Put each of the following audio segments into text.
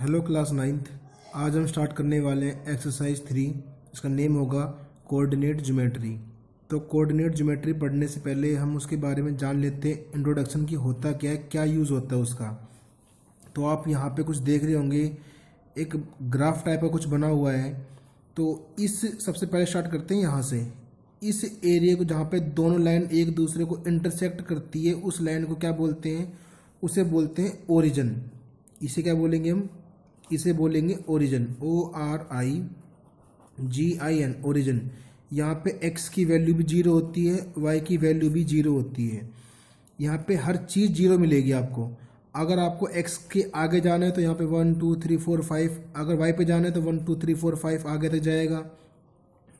Hello class ninth. आज हम start करने वाले हैं एक्सरसाइज 3। इसका नेम होगा कोऑर्डिनेट ज्योमेट्री। तो कोऑर्डिनेट ज्योमेट्री पढ़ने से पहले हम उसके बारे में जान लेते हैं इंट्रोडक्शन की होता क्या है, क्या यूज़ होता है उसका। तो आप यहाँ पे कुछ देख रहे होंगे, एक ग्राफ टाइप का कुछ बना हुआ है। तो इस सबसे पहले स्टार्ट करते हैं यहाँ से। इस एरिया को जहाँ पे दोनों लाइन एक दूसरे को इंटरसेक्ट करती है, उस लाइन को क्या बोलते हैं? उसे बोलते हैं ओरिजिन। इसे क्या बोलेंगे हम? इसे बोलेंगे ओरिजिन, ORIGIN, ओरिजिन। यहाँ पे x की वैल्यू भी जीरो होती है, y की वैल्यू भी जीरो होती है। यहाँ पे हर चीज़ जीरो मिलेगी आपको। अगर आपको x के आगे जाना है तो यहाँ पे 1 2 3 4 5, अगर y पे जाना है तो 1 2 3 4 5 आगे तक जाएगा।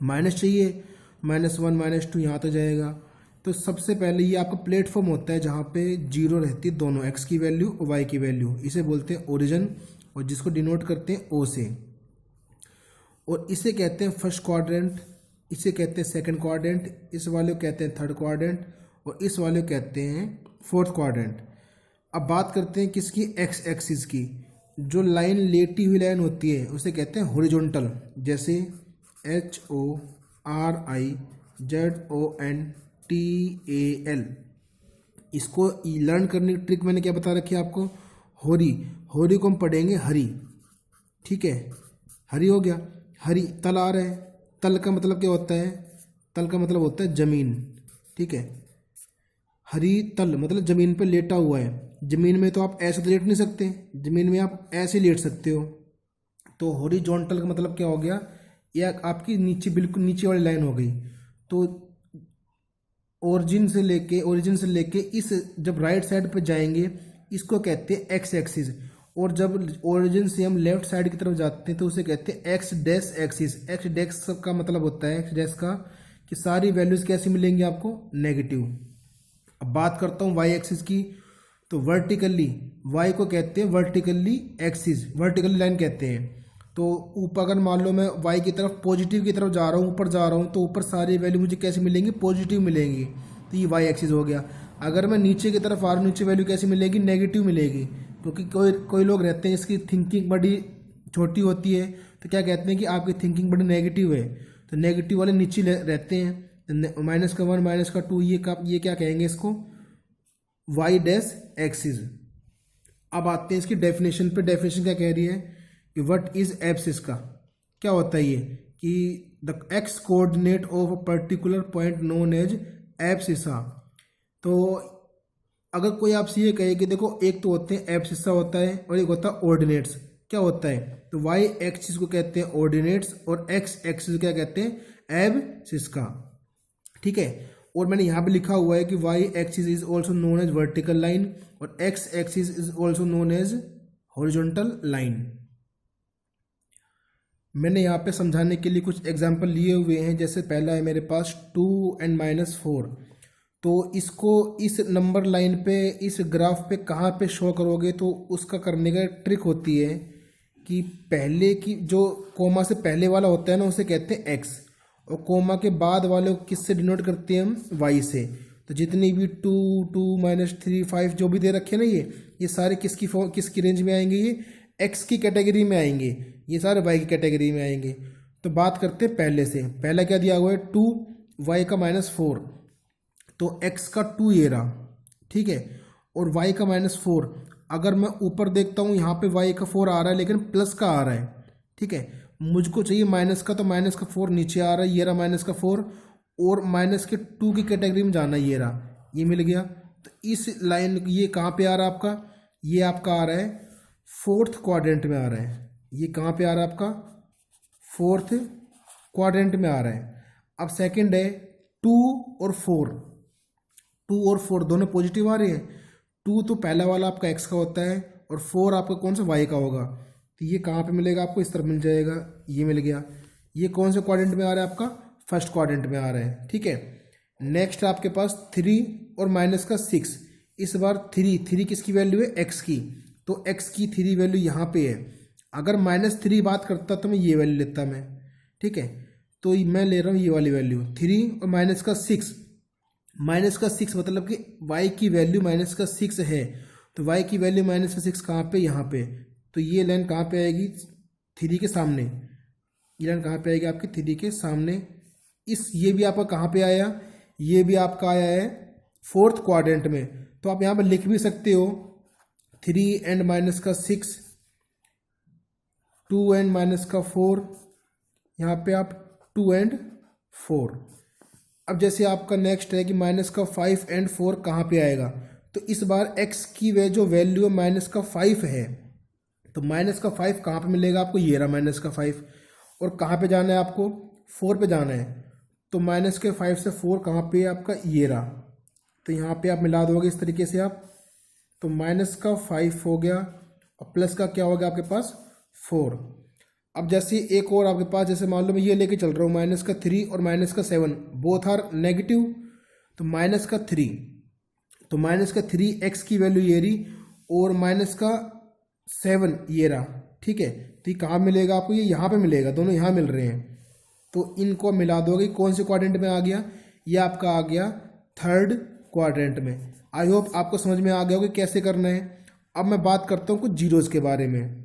माइनस चाहिए, -1 -2 यहाँ तक जाएगा। तो सबसे पहले ये आपका प्लेटफॉर्म होता है जहाँ पे जीरो रहती है दोनों, x की वैल्यू और y की वैल्यू। इसे बोलते हैं ओरिजिन, और जिसको डिनोट करते हैं O से। और इसे कहते हैं फर्स्ट क्वाड्रेंट, इसे कहते हैं सेकंड क्वाड्रेंट, इस वाले को कहते हैं थर्ड क्वाड्रेंट, और इस वाले को कहते हैं फोर्थ क्वाड्रेंट। अब बात करते हैं किसकी? एक्स एक्सिस की। जो लाइन लेटी हुई लाइन होती है उसे कहते हैं हॉरिजॉन्टल, जैसे HORIZONTAL। इसको लर्न करने की ट्रिक मैंने क्या बता रखी है आपको? होरी। होरी को हम पढ़ेंगे हरी, ठीक है। हरी हो गया, हरी। तल आ रहा है, तल का मतलब क्या होता है? तल का मतलब होता है जमीन, ठीक है। हरी तल मतलब जमीन पे लेटा हुआ है। जमीन में तो आप ऐसे तो लेट नहीं सकते, जमीन में आप ऐसे लेट सकते हो। तो हॉरिजॉन्टल का मतलब क्या हो गया? या आपकी नीचे, बिल्कुल नीचे वाली लाइन हो गई। तो ओरिजिन से लेके इस जब राइट साइड पे जाएंगे इसको कहते हैं एक्स एक्सिस। और जब ओरिजिन से हम लेफ्ट साइड की तरफ जाते हैं तो उसे कहते हैं x dash axis. X dash का मतलब होता है, एक्स डैश का, कि सारी वैल्यूज कैसी मिलेंगी आपको? नेगेटिव। अब बात करता हूँ वाई एक्सिस की। तो वर्टिकली वाई को कहते हैं वर्टिकली एक्सिस, वर्टिकली लाइन कहते हैं। तो ऊपर अगर मान लो मैं वाई की तरफ पॉजिटिव की तरफ जा रहा हूँ, ऊपर जा रहा हूँ, तो ऊपर सारी वैल्यू मुझे कैसी मिलेंगी? पॉजिटिव मिलेंगी। तो ये वाई एक्सिस हो गया। अगर मैं नीचे की तरफ आ रहा हूँ, नीचे वैल्यू कैसी मिलेगी? नेगेटिव मिलेगी। क्योंकि कोई लोग रहते हैं इसकी थिंकिंग बड़ी छोटी होती है, तो क्या कहते हैं कि आपकी थिंकिंग बड़ी नेगेटिव है। तो नेगेटिव वाले नीचे रहते हैं। -1 -2, ये क्या कहेंगे इसको? Y dash axis. अब आते हैं इसकी डेफिनेशन पे। डेफिनेशन क्या कह रही है कि व्हाट इज एब्सिस का क्या होता है? ये कि the X coordinate of a particular point known as abscissa. तो अगर कोई आपसे ये कहे कि देखो, एक तो होते हैं एब्सिसा होता है और एक होता है ऑर्डिनेट्स, क्या होता है? तो वाई एक्सिस को कहते हैं ऑर्डिनेट्स और एक्स एक्सिस क्या कहते हैं? एब्सिस का, ठीक है। और मैंने यहाँ पे लिखा हुआ है कि Y axis is also known as vertical line और X axis is also known as horizontal line. मैंने यहाँ पे समझाने के लिए कुछ एग्जांपल लिए हुए हैं। जैसे पहला है मेरे पास 2 and -4। तो इसको इस नंबर लाइन पे, इस ग्राफ पे कहाँ पे शो करोगे? तो उसका करने का ट्रिक होती है कि पहले की जो कोमा से पहले वाला होता है ना, उसे कहते हैं एक्स, और कोमा के बाद वाले को किससे डिनोट करते हैं हम? वाई से। तो जितनी भी 2 2 -3 5 जो भी दे रखे ना, ये सारे किसकी रेंज में आएंगे? ये एक्स की कैटेगरी में आएंगे, ये सारे वाई की कैटेगरी में आएंगे। तो बात करते हैं पहले से। पहला क्या दिया हुआ है? 2, वाई का -4। तो एक्स का 2 ये रहा, ठीक है, और वाई का -4। अगर मैं ऊपर देखता हूँ, यहाँ पे वाई का 4 आ रहा है लेकिन प्लस का आ रहा है, ठीक है। मुझको चाहिए माइनस का, तो माइनस का 4 नीचे आ रहा है, ये रहा माइनस का 4, और माइनस के 2 की कैटेगरी में जाना, ये रहा, ये मिल गया। तो इस लाइन, ये कहाँ पे आ रहा है आपका? ये आपका आ रहा है फोर्थ क्वाड्रेंट में आ रहा है। ये कहाँ पे आ रहा है आपका? फोर्थ क्वाड्रेंट में आ रहा है। अब सेकंड है 2 और 4। 2 और 4 दोनों पॉजिटिव आ रही है। 2 तो पहला वाला आपका एक्स का होता है और 4 आपका कौन सा? वाई का होगा। तो ये कहाँ पे मिलेगा आपको? इस तरफ मिल जाएगा, ये मिल गया। ये कौन से क्वाड्रेंट में आ रहा है आपका? फर्स्ट क्वाड्रेंट में आ रहा है, ठीक है। नेक्स्ट आपके पास 3 और -6। इस बार 3 किसकी वैल्यू है? एक्स की। तो एक्स की 3 वैल्यू यहाँ पे है। अगर -3 बात करता तो मैं ये वैल्यू लेता मैं, ठीक है। तो मैं ले रहा हूँ ये वाली वैल्यू 3 और -6। -6 मतलब कि y की वैल्यू -6 है। तो y की वैल्यू -6 कहाँ पे? यहाँ पे। तो ये लाइन कहाँ पे आएगी, 3 के सामने, ये लाइन कहाँ पे आएगी आपकी 3 के सामने। ये भी आपका कहाँ पे आया, ये भी आपका आया है 4th क्वाड्रेंट में। तो आप यहाँ पर लिख भी सकते हो 3 एंड माइनस का 6, 2 एंड माइनस का 4, यहाँ पे आप 2 एंड 4। अब जैसे आपका नेक्स्ट है कि माइनस का 5 एंड 4 कहाँ पे आएगा, तो इस बार x की जो वैल्यू है माइनस का 5 है, तो माइनस का 5 कहाँ पे मिलेगा आपको, ये रहा माइनस का 5। और कहाँ पे जाना है आपको, 4 पे जाना है। तो माइनस के 5 से 4 कहाँ पे है आपका, ये रहा। तो यहाँ पे आप मिला दोगे इस तरीके से आप, तो माइनस का 5 हो गया और प्लस का क्या हो गया आपके पास 4। अब जैसे एक और आपके पास, जैसे मान लो मैं ये लेके चल रहा हूँ माइनस का 3 और माइनस का 7, बोथ आर नेगेटिव। तो माइनस का 3, तो माइनस का 3 एक्स की वैल्यू ये रही, और माइनस का 7 ये रहा, ठीक है। तो ये कहाँ मिलेगा आपको, ये यहाँ पे मिलेगा, दोनों यहाँ मिल रहे हैं। तो इनको मिला दोगे, कौन से क्वाड्रेंट में आ गया, ये आपका आ गया 3rd क्वाड्रेंट में। आई होप आपको समझ में आ गया होगा कैसे करना है। अब मैं बात करता हूँ कुछ जीरोज़ के बारे में।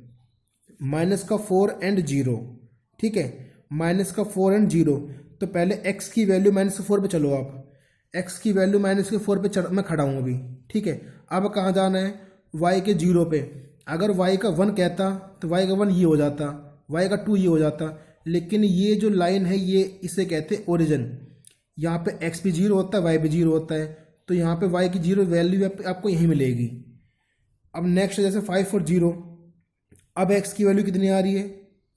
माइनस का 4 एंड 0, ठीक है, माइनस का 4 एंड 0। तो पहले x की वैल्यू माइनस के 4 पे चलो आप, x की वैल्यू माइनस के 4 पे मैं खड़ा हूँ अभी, ठीक है। अब कहाँ जाना है, y के 0 पे। अगर y का 1 कहता तो y का 1 ये हो जाता, y का 2 ये हो जाता, लेकिन ये जो लाइन है ये इसे कहते हैं ओरिजिन। यहाँ पे x भी 0 होता है, y भी 0 होता है, तो यहाँ पे y की 0 वैल्यू आपको यहीं मिलेगी। अब नेक्स्ट जैसे 5 और 0, अब x की वैल्यू कितनी आ रही है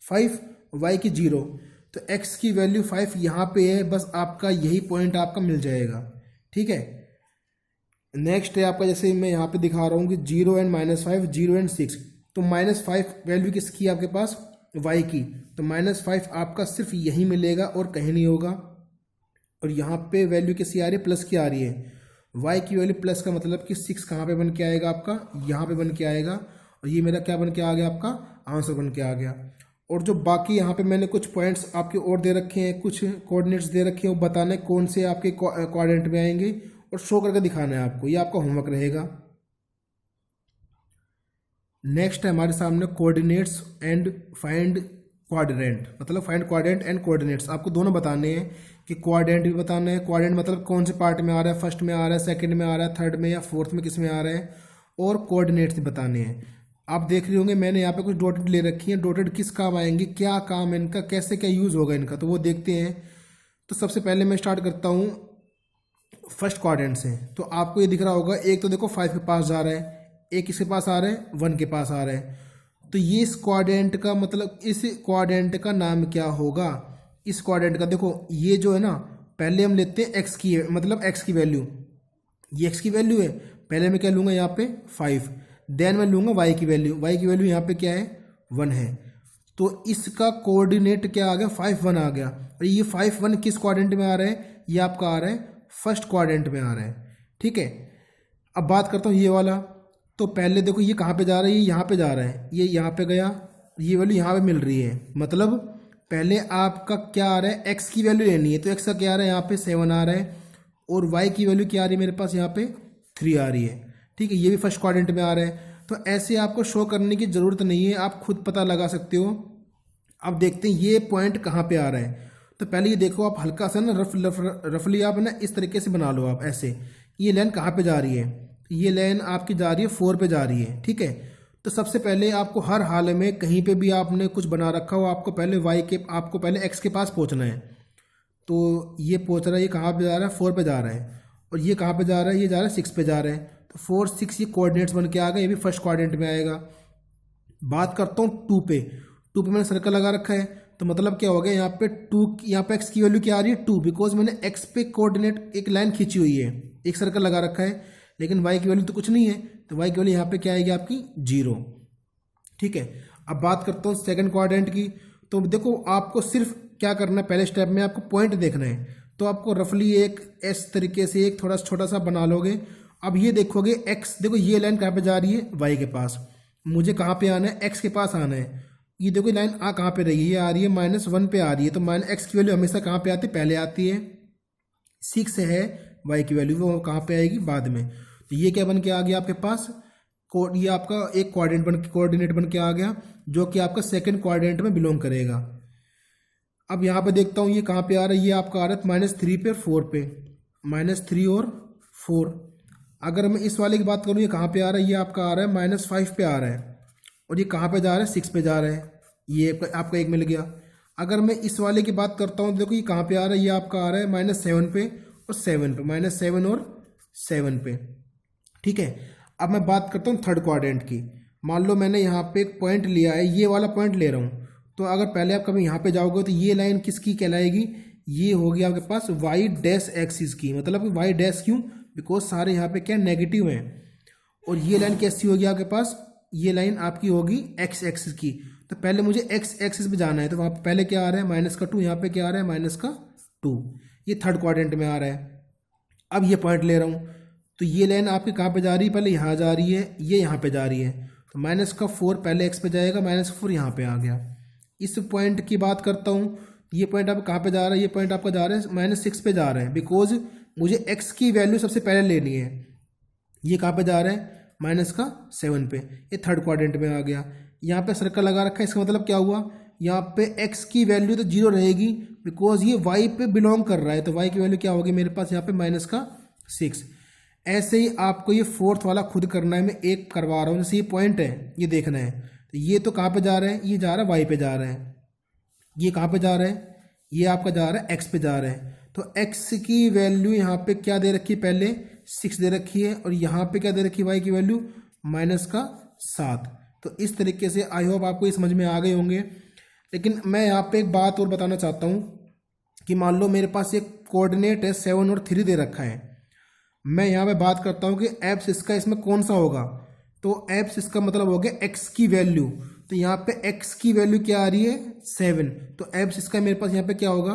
5, y की 0, तो x की वैल्यू 5 यहाँ पे है, बस आपका यही पॉइंट आपका मिल जाएगा, ठीक है। नेक्स्ट है आपका, जैसे मैं यहाँ पे दिखा रहा हूँ कि 0 एंड माइनस 5, 0 एंड 6। तो -5 वैल्यू किसकी है आपके पास, y की, तो -5 आपका सिर्फ यही मिलेगा और कहीं नहीं होगा। और यहाँ पे वैल्यू किसकी आ रही है, प्लस की आ रही है। y की वैल्यू प्लस का मतलब कि 6 कहाँ पे बन के आएगा आपका, यहाँ पे बन के आएगा, और ये मेरा क्या बन के आ गया, आपका आंसर बन के आ गया। और जो बाकी यहाँ पे मैंने कुछ पॉइंट्स आपके और दे रखे हैं, कुछ कोऑर्डिनेट्स दे रखे हैं, वो बताना है कौन से आपके क्वाड्रेंट में आएंगे और शो करके दिखाना है आपको, ये आपका होमवर्क रहेगा। नेक्स्ट है हमारे सामने कोऑर्डिनेट्स एंड फाइंड क्वाड्रेंट, मतलब फाइंड क्वाड्रेंट एंड कोऑर्डिनेट्स। आपको दोनों बताने हैं कि क्वाड्रेंट भी बताना है, क्वाड्रेंट मतलब कौन से पार्ट में आ रहा है, फर्स्ट में आ रहा है, सेकंड में आ रहा है, थर्ड में या फोर्थ में किस में आ रहा है, और कोऑर्डिनेट्स भी बताने हैं। आप देख रहे होंगे मैंने यहाँ पे कुछ डॉटेड ले रखी हैं, डॉटेड किस काम आएंगे, क्या काम है इनका, कैसे क्या यूज़ होगा इनका, तो वो देखते हैं। तो सबसे पहले मैं स्टार्ट करता हूँ फर्स्ट क्वाड्रेंट से। तो आपको ये दिख रहा होगा, एक तो देखो 5 के पास जा रहा है, एक किसके पास आ रहा है, 1 के पास आ रहा है। तो ये इस क्वाड्रेंट का मतलब, इस क्वाड्रेंट का नाम क्या होगा, इस क्वाड्रेंट का देखो, ये जो है ना, पहले हम लेते हैं एक्स की, मतलब एक्स की वैल्यू, ये एक्स की वैल्यू है, पहले मैं क्या लूँगा यहाँ पे 5, देन मैं लूँगा वाई की वैल्यू, वाई की वैल्यू यहाँ पे क्या है 1 है। तो इसका कोऑर्डिनेट क्या आ गया, 5 1 आ गया। और ये 5 1 किस क्वाड्रेंट में आ रहा है, ये आपका आ रहा है फर्स्ट क्वाड्रेंट में आ रहा है, ठीक है। अब बात करता हूँ ये वाला। तो पहले देखो ये कहाँ पे जा रहा है, ये यहाँ पे जा रहा है, ये यहाँ पे गया, ये वैल्यू यहाँ पे मिल रही है। मतलब पहले आपका क्या आ रहा है, एक्स की वैल्यू लेनी है, तो एक्स का क्या आ रहा है यहाँ पे 7 आ रहा है, और वाई की वैल्यू क्या आ रही है मेरे पास यहाँ पे 3 आ रही है, ठीक है। ये भी फर्स्ट क्वाड्रेंट में आ रहा है। तो ऐसे आपको शो करने की ज़रूरत नहीं है, आप खुद पता लगा सकते हो। अब देखते हैं ये पॉइंट कहाँ पे आ रहा है। तो पहले ये देखो आप हल्का सा ना रफली आप ना इस तरीके से बना लो आप ऐसे, ये लाइन कहाँ पे जा रही है, ये लाइन आपकी जा रही है 4 पे जा रही है, ठीक है। तो सबसे पहले आपको हर हाल में कहीं पे भी आपने कुछ बना रखा हो, आपको पहले एक्स के पास पहुँचना है। तो ये पहुँच रहा है, ये कहाँ पे जा रहा है 4 पे जा रहा है, और ये कहाँ पे जा रहा है, ये जा रहा है 6 पे जा रहा है। तो 4 6 ये कोऑर्डिनेट्स बन के आ गए, ये भी फर्स्ट क्वाड्रेंट में आएगा। बात करता हूँ 2 पे, 2 पे मैंने सर्कल लगा रखा है, तो मतलब क्या हो गया यहाँ पे 2, यहाँ पे एक्स की वैल्यू क्या आ रही है 2, बिकॉज मैंने एक्स पे कोऑर्डिनेट एक लाइन खींची हुई है, एक सर्कल लगा रखा है। लेकिन वाई की वैल्यू तो कुछ नहीं है, तो वाई की वैल्यू यहाँ पे क्या आएगी आपकी 0, ठीक है। अब बात करता हूँ सेकंड क्वाड्रेंट की। तो देखो आपको सिर्फ क्या करना है, पहले स्टेप में आपको पॉइंट देखना है। तो आपको रफली एक इस तरीके से एक थोड़ा छोटा सा बना लोगे। अब ये देखोगे एक्स, देखो ये लाइन कहाँ पे जा रही है वाई के पास, मुझे कहाँ पे आना है एक्स के पास आना है। ये देखो लाइन कहाँ पे रही है, ये आ रही है -1 पे आ रही है। तो एक्स की वैल्यू हमेशा कहाँ पे आती है, पहले आती है। 6 है वाई की वैल्यू, वो कहाँ पे आएगी बाद में। तो ये क्या बन के आ गया आपके पास ये आपका एक कोऑर्डिनेट बन के आ गया, जो कि आपका सेकंड कोऑर्डिनेट में बिलोंग करेगा। अब यहाँ पे देखता हूँ ये कहाँ पे आ रहा है, ये आपका आ रहा है -3 पे और 4 पे, -3 और 4। अगर मैं इस वाले की बात करूँ, ये कहाँ पे आ रहा है, ये आपका आ रहा है -5 पे आ रहा है, और ये कहाँ पे जा रहा है, 6 पे जा रहा है, ये आपका एक मिल गया। अगर मैं इस वाले की बात करता हूँ, देखो ये कहाँ पे आ रहा है, ये आपका आ रहा है -7 पे और 7 पे, -7 और 7 पे, ठीक है। अब मैं बात करता हूँ थर्ड क्वाड्रेंट की। मान लो मैंने यहाँ पे एक पॉइंट लिया है, ये वाला पॉइंट ले रहा हूँ, तो अगर पहले आप कभी यहाँ पे जाओगे तो ये लाइन किसकी कहलाएगी, ये होगी आपके पास वाई डैश एक्सिस की। मतलब वाई डैश क्यों, बिकॉज सारे यहाँ पे क्या नेगेटिव हैं। और ये लाइन कैसी होगी आपके पास, ये लाइन आपकी होगी एक्स एक्सिस की। तो पहले मुझे एक्स एक्सिस पे जाना है, तो वहाँ पे पहले क्या आ रहा है -2, यहाँ पे क्या आ रहा है -2, ये थर्ड क्वाड्रेंट में आ रहा है। अब ये पॉइंट ले रहा हूँ, तो ये लाइन आपकी कहाँ पे जा रही है, पहले यहाँ जा रही है, ये यहाँ पे जा रही है, तो -4 पहले एक्स पे जाएगा, -4 यहाँ पे आ गया। इस पॉइंट की बात करता हूँ, ये पॉइंट आप कहाँ पे जा रहा है, ये पॉइंट आपका जा रहा है -6 पे जा रहा है, बिकॉज मुझे एक्स की वैल्यू सबसे पहले लेनी है। ये कहाँ पे जा रहा है, -7 पे, ये थर्ड क्वाड्रेंट में आ गया। यहाँ पे सर्कल लगा रखा है, इसका मतलब क्या हुआ, यहाँ पे x की वैल्यू तो 0 रहेगी, बिकॉज ये y पे बिलोंग कर रहा है, तो y की वैल्यू क्या होगी मेरे पास यहाँ पे -6। ऐसे ही आपको ये फोर्थ वाला खुद करना है, मैं एक करवा रहा हूँ, जैसे ये पॉइंट है, ये देखना है, तो ये तो कहाँ पे जा रहा है, ये जा रहा है y पे जा रहा है, ये कहाँ पे जा रहा है, ये आपका जा रहा है x पे जा रहा है। तो x की वैल्यू यहाँ पे क्या दे रखी है, पहले 6 दे रखी है, और यहाँ पे क्या दे रखी है, y की वैल्यू -7। तो इस तरीके से आई होप आपको ये समझ में आ गए होंगे। लेकिन मैं यहाँ पे एक बात और बताना चाहता हूँ कि मान लो मेरे पास एक कोऑर्डिनेट है 7 और 3 दे रखा है, मैं यहाँ पे बात करता हूँ कि एप्स इसका इसमें कौन सा होगा, तो एप्स इसका मतलब हो गया x की वैल्यू, तो यहाँ पे x की वैल्यू क्या आ रही है 7, तो एप्स इसका मेरे पास यहाँ पे क्या होगा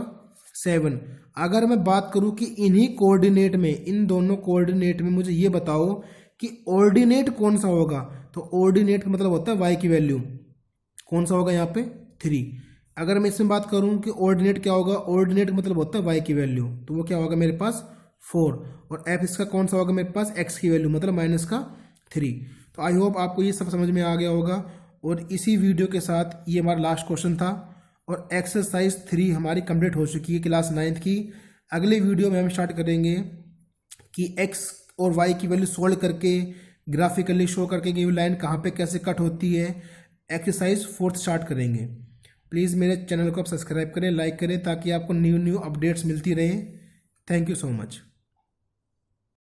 7। अगर मैं बात करूँ कि इन्हीं कोऑर्डिनेट में, इन दोनों कोऑर्डिनेट में मुझे ये बताओ कि ऑर्डिनेट कौन सा होगा, तो ऑर्डिनेट का मतलब होता है y की वैल्यू, कौन सा होगा यहाँ पे 3। अगर मैं इसमें बात करूँ कि ऑर्डिनेट क्या होगा, ऑर्डिनेट का मतलब होता है y की वैल्यू, तो वो क्या होगा मेरे पास 4, और f इसका कौन सा होगा मेरे पास x की वैल्यू, मतलब -3। तो आई होप आपको ये सब समझ में आ गया होगा। और इसी वीडियो के साथ ये हमारा लास्ट क्वेश्चन था, और एक्सरसाइज 3 हमारी कंप्लीट हो चुकी है क्लास 9th की। अगले वीडियो में हम स्टार्ट करेंगे कि x और y की वैल्यू सोल्व करके ग्राफिकली शो करके कि लाइन कहाँ पे कैसे कट होती है, एक्सरसाइज 4th स्टार्ट करेंगे। प्लीज़ मेरे चैनल को आप सब्सक्राइब करें, लाइक करें, ताकि आपको न्यू अपडेट्स मिलती रहें। Thank you so much.